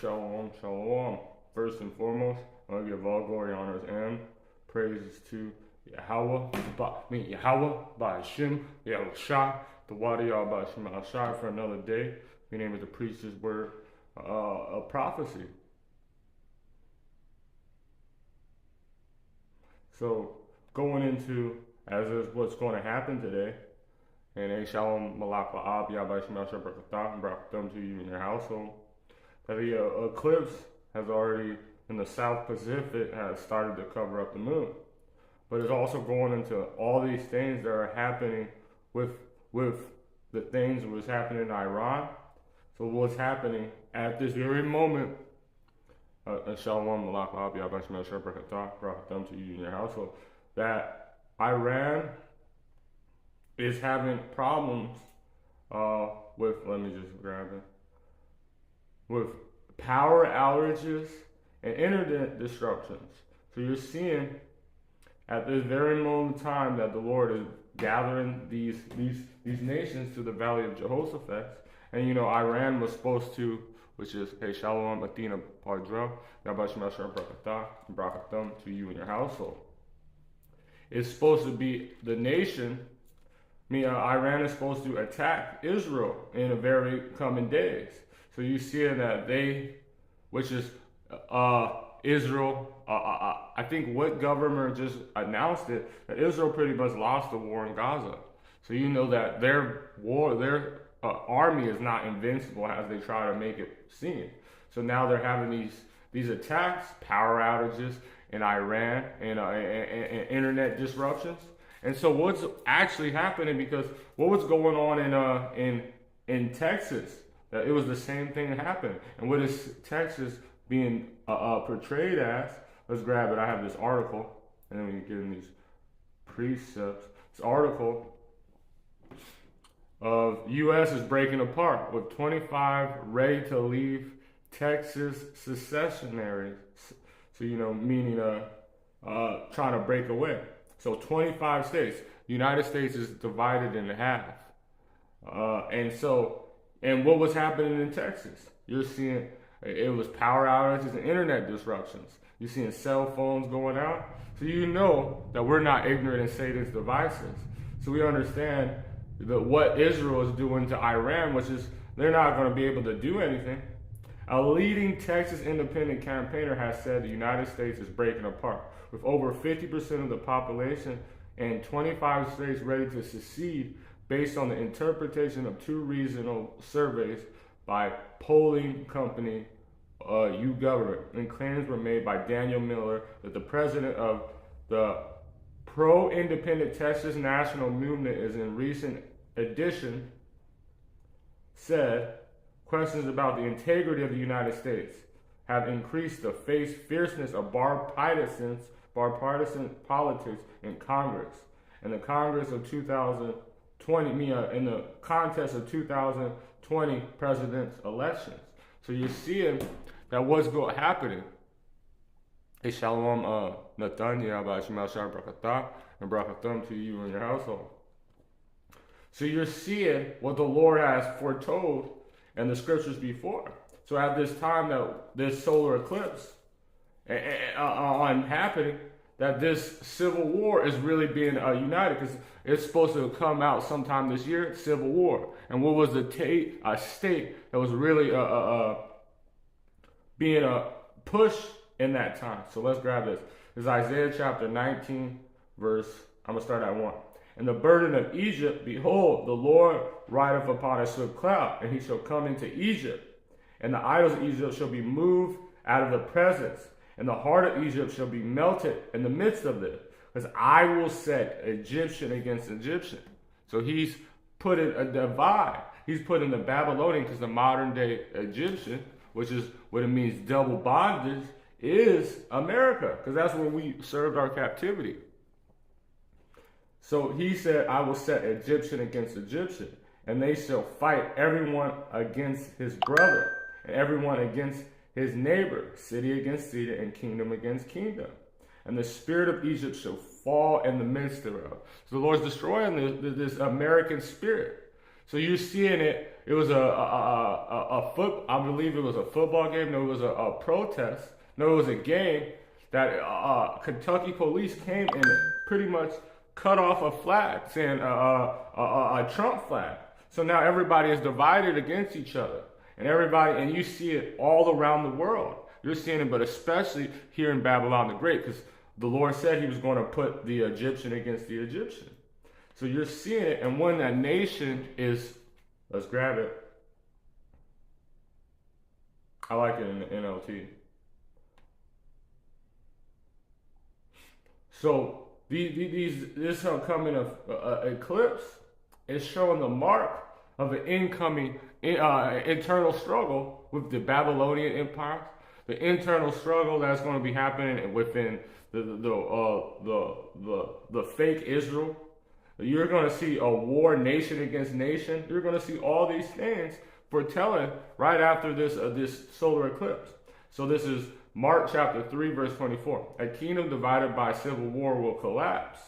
Shalom, shalom. First and foremost, I want to give all glory, honors, and praises to Yahweh, by Hashem, Yahawashi, the Wadi by Hashem Ashai for another day. Your name is to preach this word of prophecy. So, going into, as is what's going to happen today, and a Shalom Malak La'ab, Yahweh Hashem Ashai Brakatam to you and your household. That the eclipse has already, in the South Pacific, has started to cover up the moon. But it's also going into all these things that are happening with the things that was happening in Iran. So what's happening at this very moment, Shalom, Malak, to you and your household, that Iran is having problems with, let me just grab it, with power outages and internet disruptions. So you're seeing at this very moment in time that the Lord is gathering these nations to the valley of Jehoshaphat. And you know, Iran was supposed to, which is, hey, Shalom, Athena, Padra, Brakatam to you and your household. It's supposed to be the nation, Iran is supposed to attack Israel in the very coming days. So you see that they, which is Israel, I think what government just announced it, that Israel pretty much lost the war in Gaza. So you know that their army is not invincible as they try to make it seem. So now they're having these attacks, power outages in Iran, and internet disruptions. And so what's actually happening, because what was going on in Texas, that it was the same thing that happened. And what is Texas being portrayed as? Let's grab it. I have this article, and then we can get in these precepts. This article of U.S. is breaking apart with 25 ready to leave Texas secessionaries. So, you know, meaning trying to break away. So 25 states. The United States is divided in half. And what was happening in Texas? You're seeing it was power outages and internet disruptions. You're seeing cell phones going out. So you know that we're not ignorant in Satan's devices. So we understand that what Israel is doing to Iran, which is they're not going to be able to do anything. A leading Texas independent campaigner has said the United States is breaking apart, with over 50% of the population and 25 states ready to secede, based on the interpretation of two regional surveys by polling company YouGovernment. And claims were made by Daniel Miller, that the president of the pro-independent Texas National Movement is in recent edition said questions about the integrity of the United States have increased the fierceness of bipartisan politics in Congress. And the Congress of 2020, in the contest of 2020 president's elections. So you're seeing that what's happening. Hey, Shalom, Nathaniah, and Brakatam to you and your household. So you're seeing what the Lord has foretold in the scriptures before. So at this time that this solar eclipse happening, that this civil war is really being united, because it's supposed to come out sometime this year, civil war. And what was the state that was really being pushed in that time? So let's grab this. This is Isaiah chapter 19, verse, I'm going to start at 1. And the burden of Egypt, behold, the Lord rideth upon a swift cloud, and he shall come into Egypt. And the idols of Egypt shall be moved out of the presence, and the heart of Egypt shall be melted in the midst of it. Because I will set Egyptian against Egyptian. So he's putting a divide. He's putting the Babylonian, because the modern day Egyptian, which is what it means double bondage, is America. Because that's where we served our captivity. So he said, I will set Egyptian against Egyptian, and they shall fight everyone against his brother, and everyone against his neighbor, city against city, and kingdom against kingdom. And the spirit of Egypt shall fall in the midst thereof. So the Lord's destroying this American spirit. So you're seeing it It was I believe it was a football game. No, it was a protest. No, it was a game that Kentucky police came and pretty much cut off a flag saying a Trump flag. So now everybody is divided against each other, and you see it all around the world. You're seeing it, but especially here in Babylon the Great, because the Lord said He was going to put the Egyptian against the Egyptian. So you're seeing it, and when that nation is, let's grab it. I like it in the NLT. So this upcoming eclipse is showing the mark of an incoming internal struggle with the Babylonian Empire, the internal struggle that's going to be happening within the fake Israel. You're going to see a war nation against nation. You're going to see all these things foretelling right after this solar eclipse. So this is Mark chapter 3, verse 24. A kingdom divided by civil war will collapse.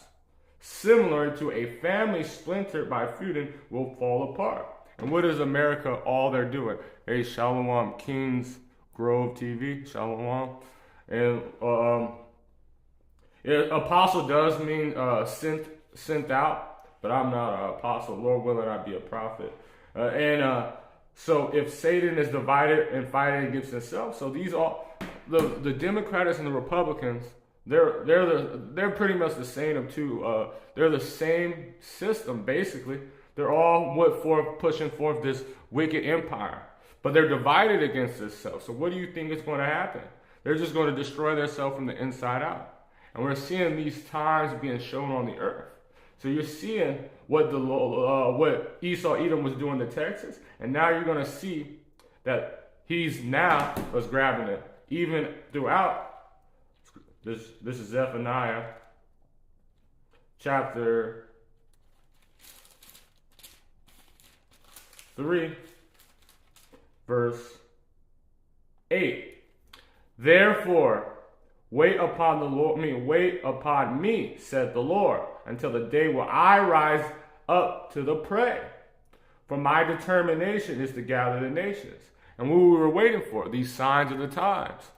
Similar to a family splintered by feuding will fall apart. And what is America all they're doing? Hey, Shalom, Kings Grove TV, Shalom. And apostle does mean sent out, but I'm not an apostle. Lord willing, I'd be a prophet. So if Satan is divided and fighting against himself, so these all the Democrats and the Republicans, they're pretty much the same of two. They're the same system basically. They're all pushing forth this wicked empire, but they're divided against themselves. So what do you think is going to happen? They're just going to destroy themselves from the inside out. And we're seeing these times being shown on the earth. So you're seeing what Esau Edom was doing to Texas, and now you're going to see that he's now was grabbing it. Even throughout this is Zephaniah chapter 3, verse 8. Therefore, wait upon me, said the Lord, until the day where I rise up to the prey. For my determination is to gather the nations. And what we were waiting for, these signs of the times.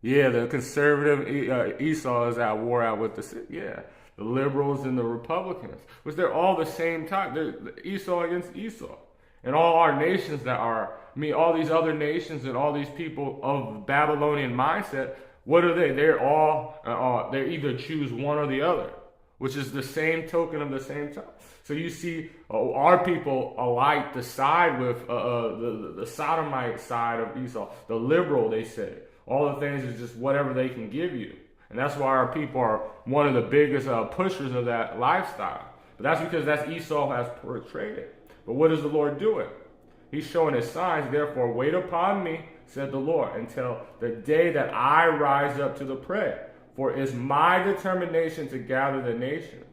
Yeah, the conservative Esau is at war out with the liberals and the Republicans, which they're all the same time. They're Esau against Esau. And all our nations all these other nations and all these people of Babylonian mindset, what are they? They're all, they either choose one or the other, which is the same token of the same time. So you see our people alike the side with the sodomite side of Esau, the liberal, they say. All the things is just whatever they can give you. And that's why our people are one of the biggest pushers of that lifestyle. But that's because that's Esau has portrayed it. But what is the Lord doing? He's showing his signs. Therefore, wait upon me, said the Lord, until the day that I rise up to the prey. For it is my determination to gather the nations.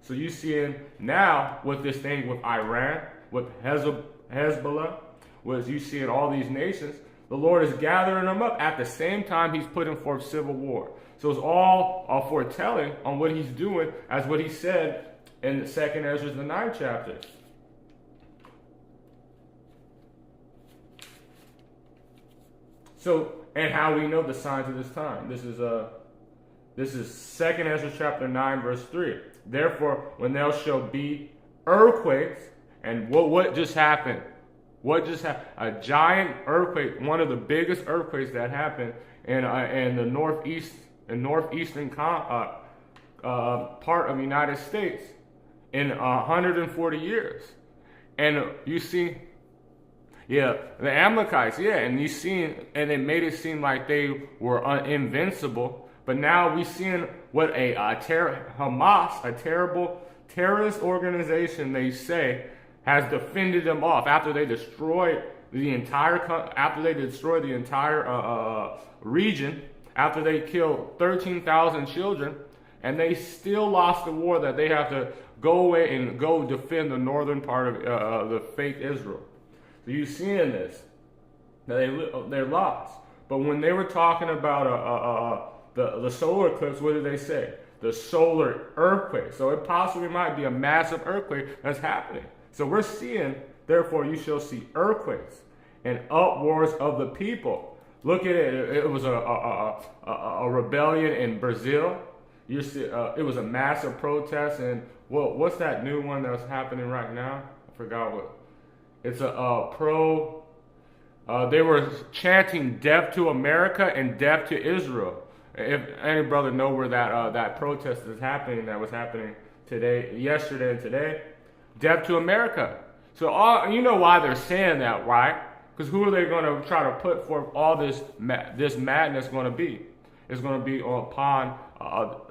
So you see now with this thing with Iran, with Hezbollah, was you see in all these nations, the Lord is gathering them up. At the same time, he's putting forth civil war. So it's all foretelling on what he's doing, as what he said in the 2nd Ezra, the 9th chapter. So, and how we know the signs of this time. This is 2nd Ezra chapter 9, verse 3. Therefore, when there shall be earthquakes, and what just happened? What just happened? A giant earthquake, one of the biggest earthquakes that happened in the northeastern part of the United States in 140 years. And you see, the Amalekites, and you see, and it made it seem like they were invincible. But now we're seeing what Hamas, a terrible terrorist organization, they say, has defended them off after they destroyed the entire region, after they killed 13,000 children, and they still lost the war that they have to go away and go defend the northern part of the fake Israel. So you're seeing this, that they're lost. But when they were talking about the solar eclipse, what did they say? the solar earthquake. So it possibly might be a massive earthquake that's happening. So we're seeing, therefore you shall see earthquakes and uproars of the people. Look at it. It was a rebellion in Brazil. You see, it was a massive protest. And what's that new one that's happening right now? I forgot what. It's they were chanting death to America and death to Israel. If any brother know where that protest is happening, that was happening yesterday and today, death to America. So you know why they're saying that, right? Because who are they going to try to put forth all this madness going to be? It's going to be upon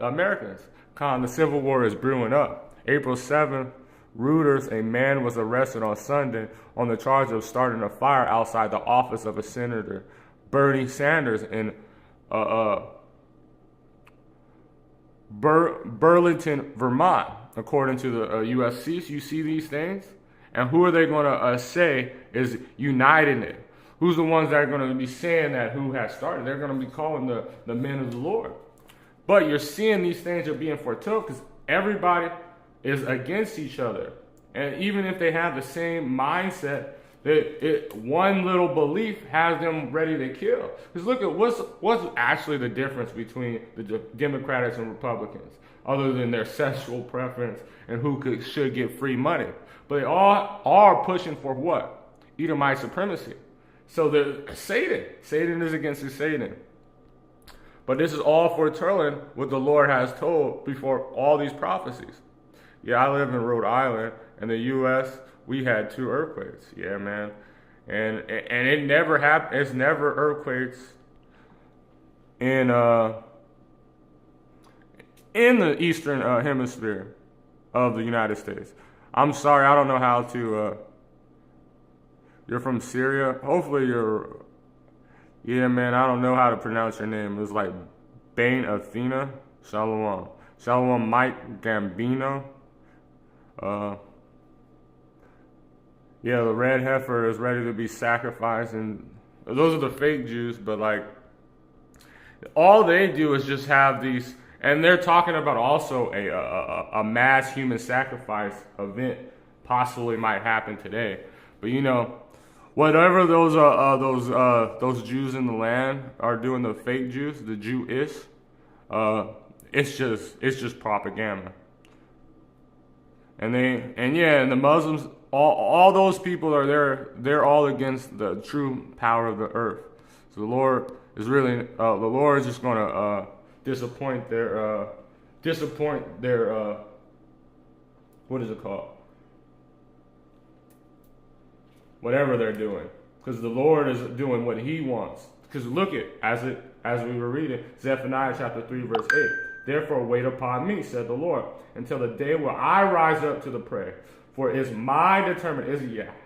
Americans. The Civil War is brewing up. April 7th, Reuters, a man was arrested on Sunday on the charge of starting a fire outside the office of a Senator Bernie Sanders in Burlington, Vermont. According to the USC, you see these things? And who are they going to say is uniting it? Who's the ones that are going to be saying that who has started? They're going to be calling the men of the Lord. But you're seeing these things are being foretold because everybody is against each other. And even if they have the same mindset, one little belief has them ready to kill. Because look at what's actually the difference between the Democrats and Republicans, other than their sexual preference and who should get free money. But they all are pushing for what? Edomite supremacy. So Satan is against Satan. But this is all foretelling what the Lord has told before all these prophecies. Yeah, I live in Rhode Island. In the U.S., we had 2 earthquakes. Yeah, man. And it never happened. It's never earthquakes in the eastern hemisphere of the United States. I'm sorry, I don't know how to. You're from Syria. Hopefully you're. Yeah, man, I don't know how to pronounce your name. It was like Bane Athena. Shalom. Shalom Mike Gambino. Yeah, the red heifer is ready to be sacrificed, and those are the fake Jews, but like, all they do is just have these, and they're talking about also a mass human sacrifice event possibly might happen today. But you know, whatever those Jews in the land are doing, the fake Jews, the Jewish, it's just propaganda. And the Muslims, all those people are there. They're all against the true power of the earth. So the Lord is just going to disappoint their what is it called? Whatever they're doing, because the Lord is doing what He wants. Because look at as we were reading Zephaniah chapter 3 verse 8. Therefore wait upon me, said the Lord, until the day where I rise up to the prey. For it is my determination, is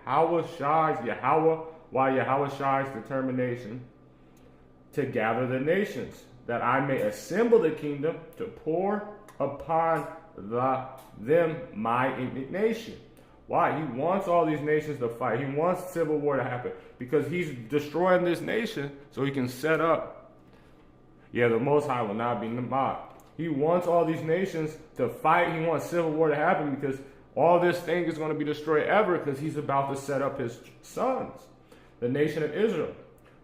Yahawashi's determination to gather the nations, that I may assemble the kingdom to pour upon them my indignation. Why? He wants all these nations to fight. He wants civil war to happen because He's destroying this nation so He can set up. Yeah, the Most High will not be mocked. He wants all these nations to fight. He wants civil war to happen because all this thing is going to be destroyed ever because He's about to set up His sons, the nation of Israel.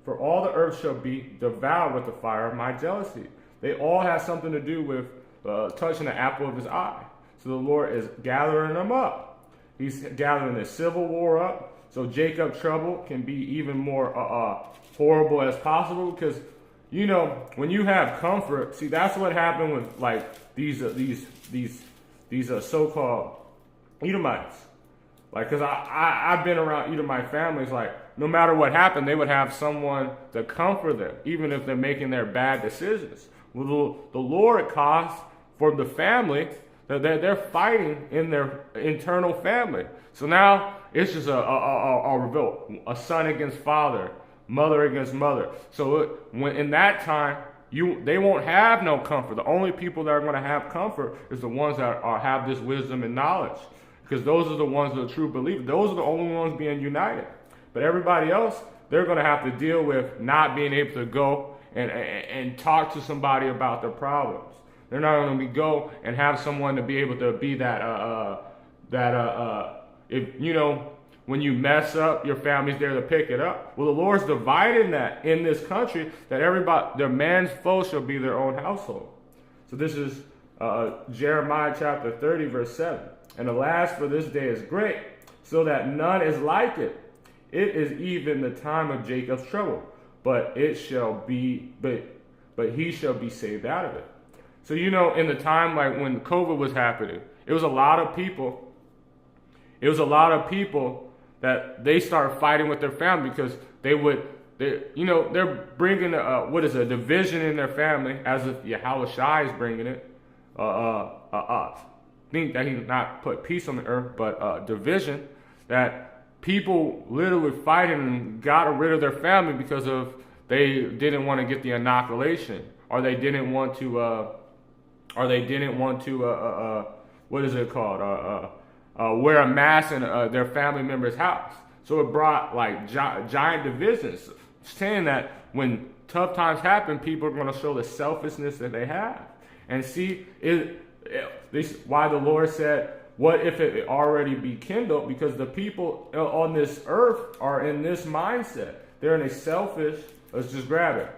For all the earth shall be devoured with the fire of my jealousy. They all have something to do with touching the apple of His eye. So the Lord is gathering them up. He's gathering the civil war up so Jacob's trouble can be even more horrible as possible because, you know, when you have comfort, see, that's what happened with like these so-called Edomites. Like, because I've been around Edomite families, like, no matter what happened, they would have someone to comfort them, even if they're making their bad decisions. Well, the Lord caused for the family that they're fighting in their internal family. So now it's just a revolt, a son against father, mother against mother. So when in that time, they won't have no comfort. The only people that are going to have comfort is the ones that have this wisdom and knowledge. Because those are the ones that are true believers. Those are the only ones being united. But everybody else, they're going to have to deal with not being able to go and talk to somebody about their problems. They're not going to go and have someone to be able to be if when you mess up, your family's there to pick it up. Well, the Lord's dividing that in this country, that their man's foe shall be their own household. So this is Jeremiah chapter 30, verse 7. And alas, for this day is great, so that none is like it. It is even the time of Jacob's trouble, but he shall be saved out of it. So in the time like when COVID was happening, it was a lot of people that they start fighting with their family because they're bringing a division in their family, as if Yahawashi is bringing it. Think that he not put peace on the earth, but division, that people literally fighting and got rid of their family because of they didn't want to get the inoculation, or they didn't want to what is it called? Wear a mask in their family member's house. So it brought like giant divisions, saying that when tough times happen, people are going to show the selfishness that they have. And see, why the Lord said, what if it already be kindled? Because the people on this earth are in this mindset. They're in a selfish, let's just grab it.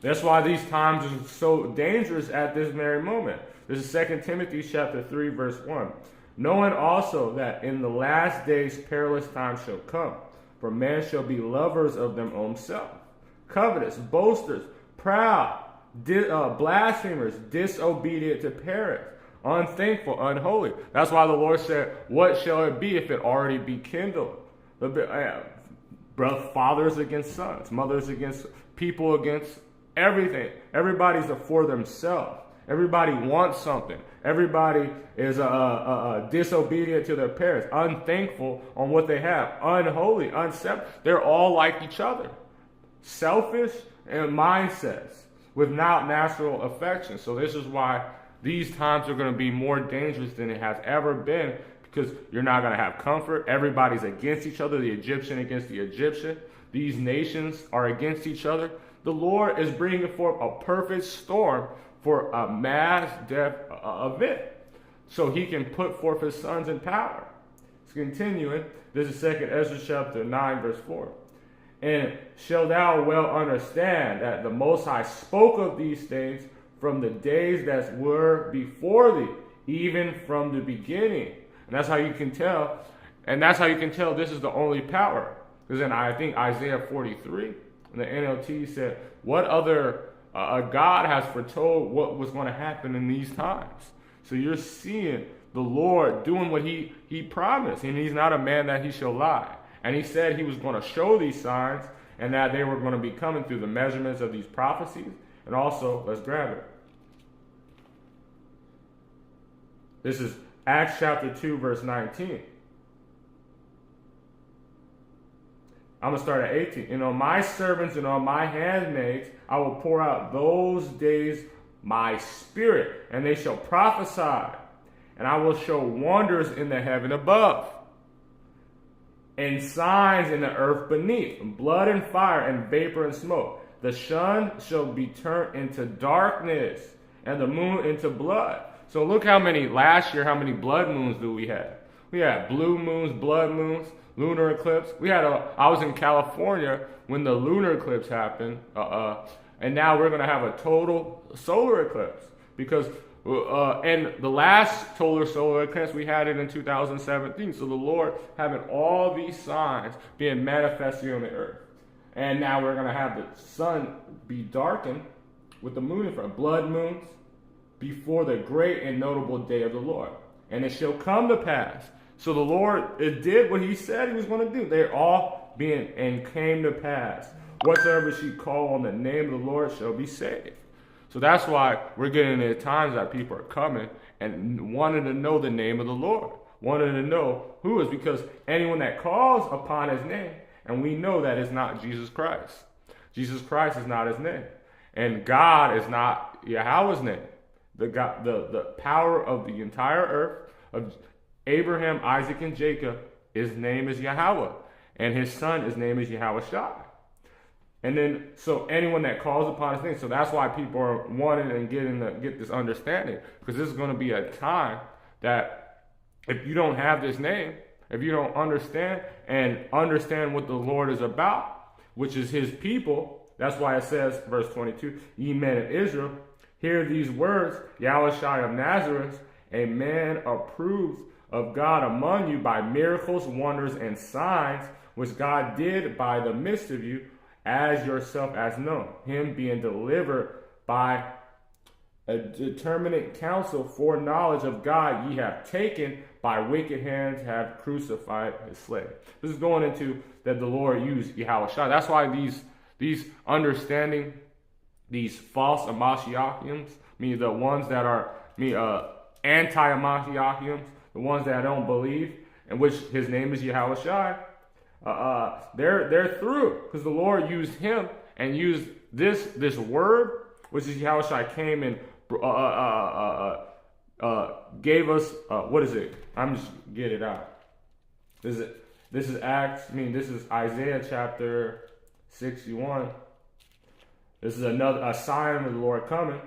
That's why these times are so dangerous at this very moment. This is 2 Timothy chapter 3, verse 1. Knowing also that in the last days perilous times shall come, for men shall be lovers of their own self, covetous, boasters, proud, blasphemers, disobedient to parents, unthankful, unholy. That's why the Lord said, what shall it be if it already be kindled? Fathers against sons, mothers against people, against everything. Everybody's for themselves. Everybody wants something. Everybody is disobedient to their parents, unthankful on what they have, unholy, unselfish. They're all like each other. Selfish and mindsets without natural affection. So this is why these times are going to be more dangerous than it has ever been, because you're not going to have comfort. Everybody's against each other, the Egyptian against the Egyptian. These nations are against each other. The Lord is bringing forth a perfect storm for a mass death event, so he can put forth his sons in power. It's continuing. This is 2 Ezra chapter 9, verse 4. And shall thou well understand that the Most High spoke of these things from the days that were before thee, even from the beginning. And that's how you can tell. And that's how you can tell this is the only power. Because in, I think, Isaiah 43, in the NLT said, what other God has foretold what was going to happen in these times? So you're seeing the Lord doing what he promised. And he's not a man that he shall lie. And he said he was going to show these signs, and that they were going to be coming through the measurements of these prophecies. And also, let's grab it. This is Acts chapter 2, verse 19. I'm going to start at 18. And on my servants and on my handmaids, I will pour out those days my spirit, and they shall prophesy. And I will show wonders in the heaven above, and signs in the earth beneath, blood and fire and vapor and smoke. The sun shall be turned into darkness, and the moon into blood. So look last year, how many blood moons do we have? We had blue moons, blood moons, lunar eclipse. I was in California when the lunar eclipse happened, and now we're going to have a total solar eclipse, because and the last total solar eclipse, we had it in 2017. So the Lord having all these signs being manifested on the earth. And now we're going to have the sun be darkened with the moon in front, blood moons, before the great and notable day of the Lord. And it shall come to pass. So the Lord did what he said he was going to do. They're all and came to pass. Whatsoever she call on the name of the Lord shall be saved. So that's why we're getting into times that people are coming and wanting to know the name of the Lord, wanting to know who is, because anyone that calls upon his name, and we know that is not Jesus Christ. Jesus Christ is not his name. And God is not Yahweh's name. The power of the entire earth, of Abraham, Isaac, and Jacob, his name is Yahweh. And his son, his name is Yahawashi. And then, so anyone that calls upon his name, so that's why people are wanting and get this understanding, because this is going to be a time that if you don't have this name, if you don't understand what the Lord is about, which is his people, that's why it says, verse 22, ye men of Israel, hear these words, Yahawashi of Nazareth, a man approved of God among you by miracles, wonders, and signs, which God did by the midst of you, as yourself as known, him being delivered by a determinate counsel, foreknowledge of God ye have taken, by wicked hands have crucified his slave. This is going into that the Lord used Yahawashi. That's why these understanding, these false Amashiachims, meaning the ones that are anti-Amashiachims, the ones that don't believe, in which his name is Yahawashi, they're through, because the Lord used him and used this word, which is Yahawashi, came and gave us what is it? I'm just get it out. This is Acts. This is Isaiah chapter 61. This is a sign of the Lord coming.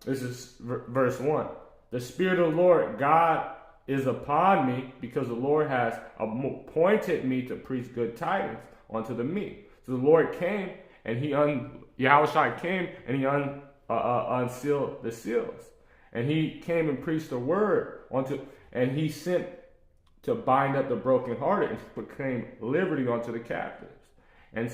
This is verse 1. The Spirit of the Lord God is upon me, because the Lord has appointed me to preach good tidings unto the meek. So the Lord came and Yahawashi came and he unsealed the seals. And he came and preached the word and he sent to bind up the brokenhearted and to proclaim liberty unto the captives. And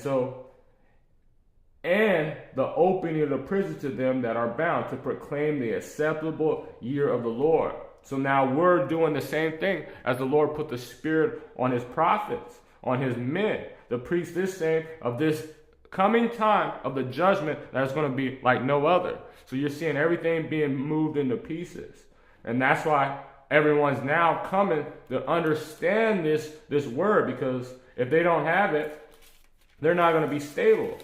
the opening of the prison to them that are bound, to proclaim the acceptable year of the Lord. So now we're doing the same thing as the Lord put the Spirit on his prophets, on his men, to preach this same of this coming time of the judgment that is going to be like no other. So you're seeing everything being moved into pieces. And that's why everyone's now coming to understand this word, because if they don't have it, they're not going to be stable.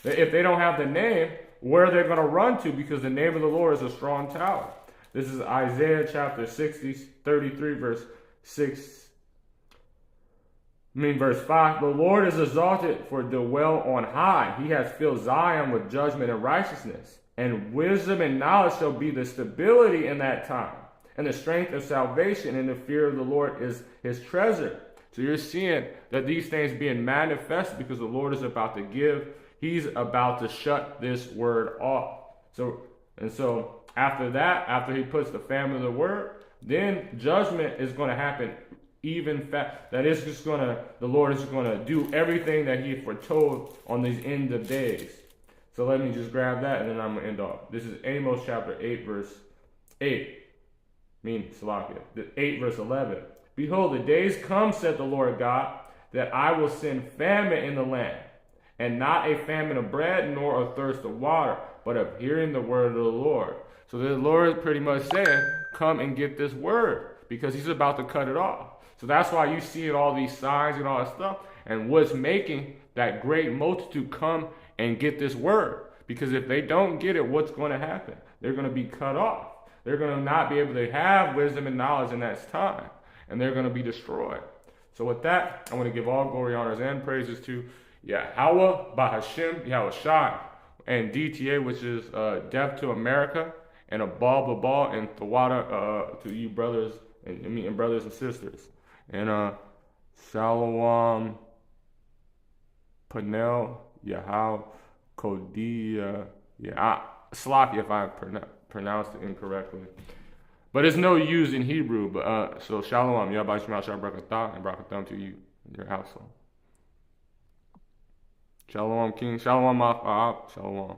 If they don't have the name, where they're going to run to, because the name of the Lord is a strong tower. This is Isaiah chapter 33, verse 5. The Lord is exalted for dwell on high. He has filled Zion with judgment and righteousness. And wisdom and knowledge shall be the stability in that time. And the strength of salvation and the fear of the Lord is his treasure. So you're seeing that these things being manifested, because the Lord is about to give. He's about to shut this word off. So after that, after he puts the famine of the word, then judgment is going to happen even fast. That is just the Lord is going to do everything that he foretold on these end of days. So let me just grab that and then I'm going to end off. This is Amos chapter 8, verse 8. 8 verse 11. Behold, the days come, said the Lord God, that I will send famine in the land, and not a famine of bread, nor a thirst of water, but of hearing the word of the Lord. So the Lord is pretty much saying, come and get this word, because he's about to cut it off. So that's why you see all these signs and all that stuff, and what's making that great multitude come and get this word. Because if they don't get it, what's going to happen? They're going to be cut off. They're going to not be able to have wisdom and knowledge in that time, and they're going to be destroyed. So with that, I want to give all glory, honors, and praises to Yahweh, Bahashem, Yahawashi, and DTA, which is Death to America, and a ball and Thawada to you brothers and brothers and sisters. And Shalom, Panel, Yahal, Kodia, Slacky if I pronounced it incorrectly. But it's no use in Hebrew. But so Shalom, Yahweh Shema Shah Brakatah, and Brakatham to you and your household. Shalom, King. Shalom, Shalom.